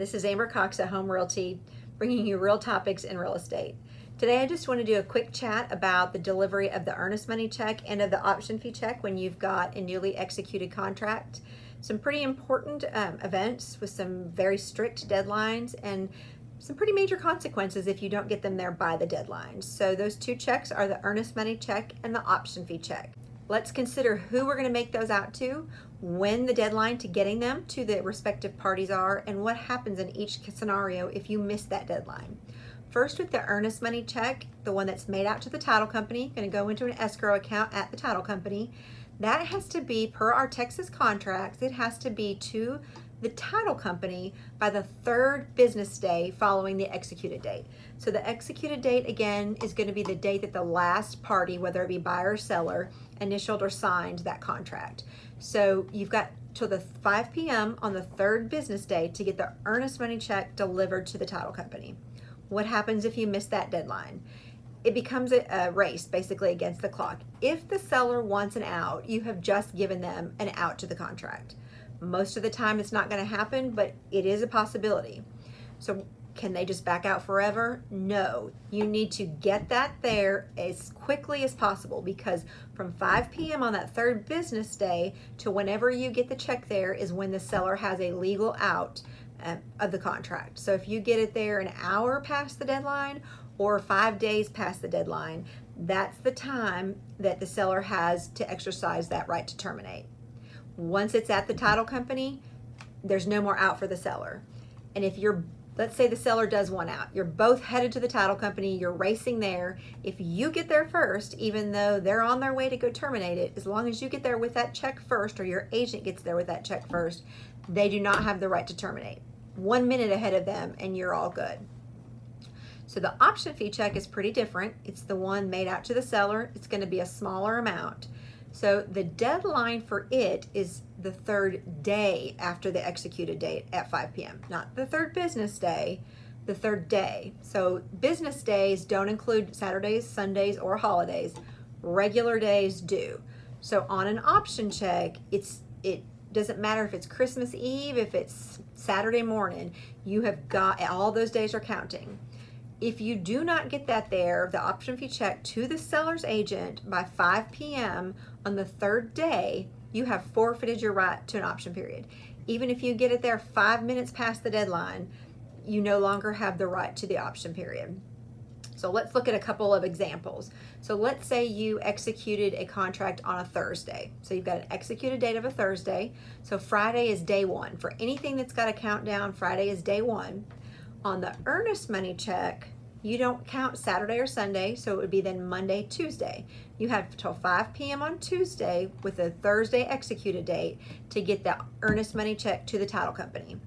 This is Amber Cox at Home Realty, bringing you real topics in real estate. Today I just want to do a quick chat about the delivery of the earnest money check and of the option fee check when you've got a newly executed contract. Some pretty important events with some very strict deadlines and some pretty major consequences if you don't get them there by the deadline. So those two checks are the earnest money check and the option fee check. Let's consider who we're going to make those out to, when the deadline to getting them to the respective parties are, and what happens in each scenario if you miss that deadline. First, with the earnest money check, the one that's made out to the title company, going to go into an escrow account at the title company. That has to be, per our Texas contracts, it has to be to the title company by the third business day following the executed date. So the executed date, again, is going to be the date that the last party, whether it be buyer or seller, initialed or signed that contract. So you've got till the 5 p.m. on the third business day to get the earnest money check delivered to the title company. What happens if you miss that deadline? It becomes a race basically against the clock. If the seller wants an out, you have just given them an out to the contract. Most of the time it's not going to happen, but it is a possibility. So can they just back out forever? No. You need to get that there as quickly as possible, because from 5 p.m. on that third business day to whenever you get the check there is when the seller has a legal out of the contract. So if you get it there an hour past the deadline or 5 days past the deadline, that's the time that the seller has to exercise that right to terminate. Once it's at the title company, there's no more out for the seller. And if let's say the seller does want out, you're both headed to the title company, you're racing there. If you get there first, even though they're on their way to go terminate it, as long as you get there with that check first, or your agent gets there with that check first, they do not have the right to terminate. 1 minute ahead of them and you're all good. So the option fee check is pretty different. It's the one made out to the seller. It's going to be a smaller amount. So the deadline for it is the third day after the executed date at 5 p.m. Not the third business day, the third day. So business days don't include Saturdays, Sundays, or holidays. Regular days do. So on an option check, it doesn't matter if it's Christmas Eve, if it's Saturday morning, you have got, all those days are counting. If you do not get that there, the option fee check to the seller's agent by 5 p.m. on the third day, you have forfeited your right to an option period. Even if you get it there 5 minutes past the deadline, you no longer have the right to the option period. So let's look at a couple of examples. So let's say you executed a contract on a Thursday. So you've got an executed date of a Thursday. So Friday is day one. For anything that's got a countdown, Friday is day one. On the earnest money check, you don't count Saturday or Sunday, so it would be then Monday, Tuesday. You have till 5 p.m. on Tuesday with a Thursday executed date to get the earnest money check to the title company.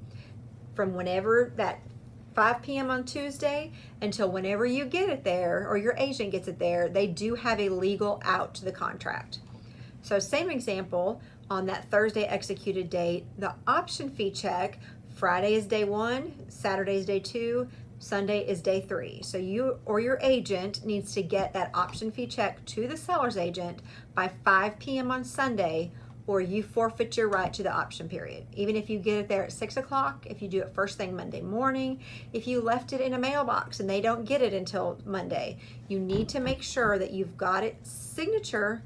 From whenever that 5 p.m. on Tuesday until whenever you get it there or your agent gets it there, they do have a legal out to the contract. So same example, on that Thursday executed date, the option fee check, Friday is day one, Saturday is day two, Sunday is day three. So you or your agent needs to get that option fee check to the seller's agent by 5 p.m. on Sunday, or you forfeit your right to the option period. Even if you get it there at 6 o'clock, if you do it first thing Monday morning, if you left it in a mailbox and they don't get it until Monday, you need to make sure that you've got it signature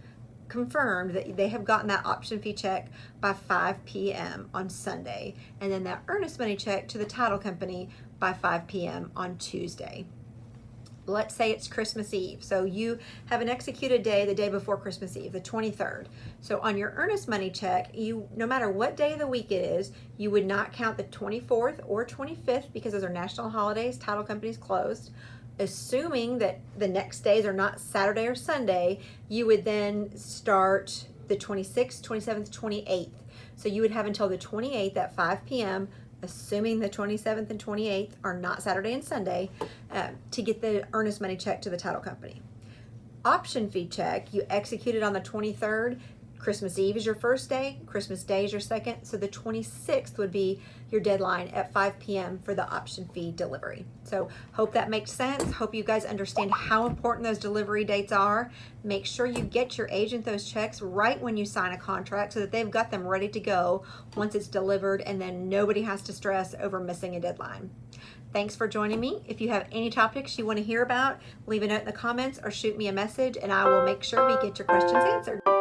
confirmed that they have gotten that option fee check by 5 p.m. on Sunday, and then that earnest money check to the title company by 5 p.m. on Tuesday. Let's say it's Christmas Eve. So you have an executed day the day before Christmas Eve, the 23rd. So on your earnest money check, no matter what day of the week it is, you would not count the 24th or 25th because those are national holidays, title companies closed. Assuming that the next days are not Saturday or Sunday, you would then start the 26th, 27th, 28th. So you would have until the 28th at 5 p.m., assuming the 27th and 28th are not Saturday and Sunday, to get the earnest money check to the title company. Option fee check, you executed on the 23rd, Christmas Eve is your first day, Christmas Day is your second, so the 26th would be your deadline at 5 p.m. for the option fee delivery. So hope that makes sense. Hope you guys understand how important those delivery dates are. Make sure you get your agent those checks right when you sign a contract so that they've got them ready to go once it's delivered, and then nobody has to stress over missing a deadline. Thanks for joining me. If you have any topics you want to hear about, leave a note in the comments or shoot me a message and I will make sure we get your questions answered.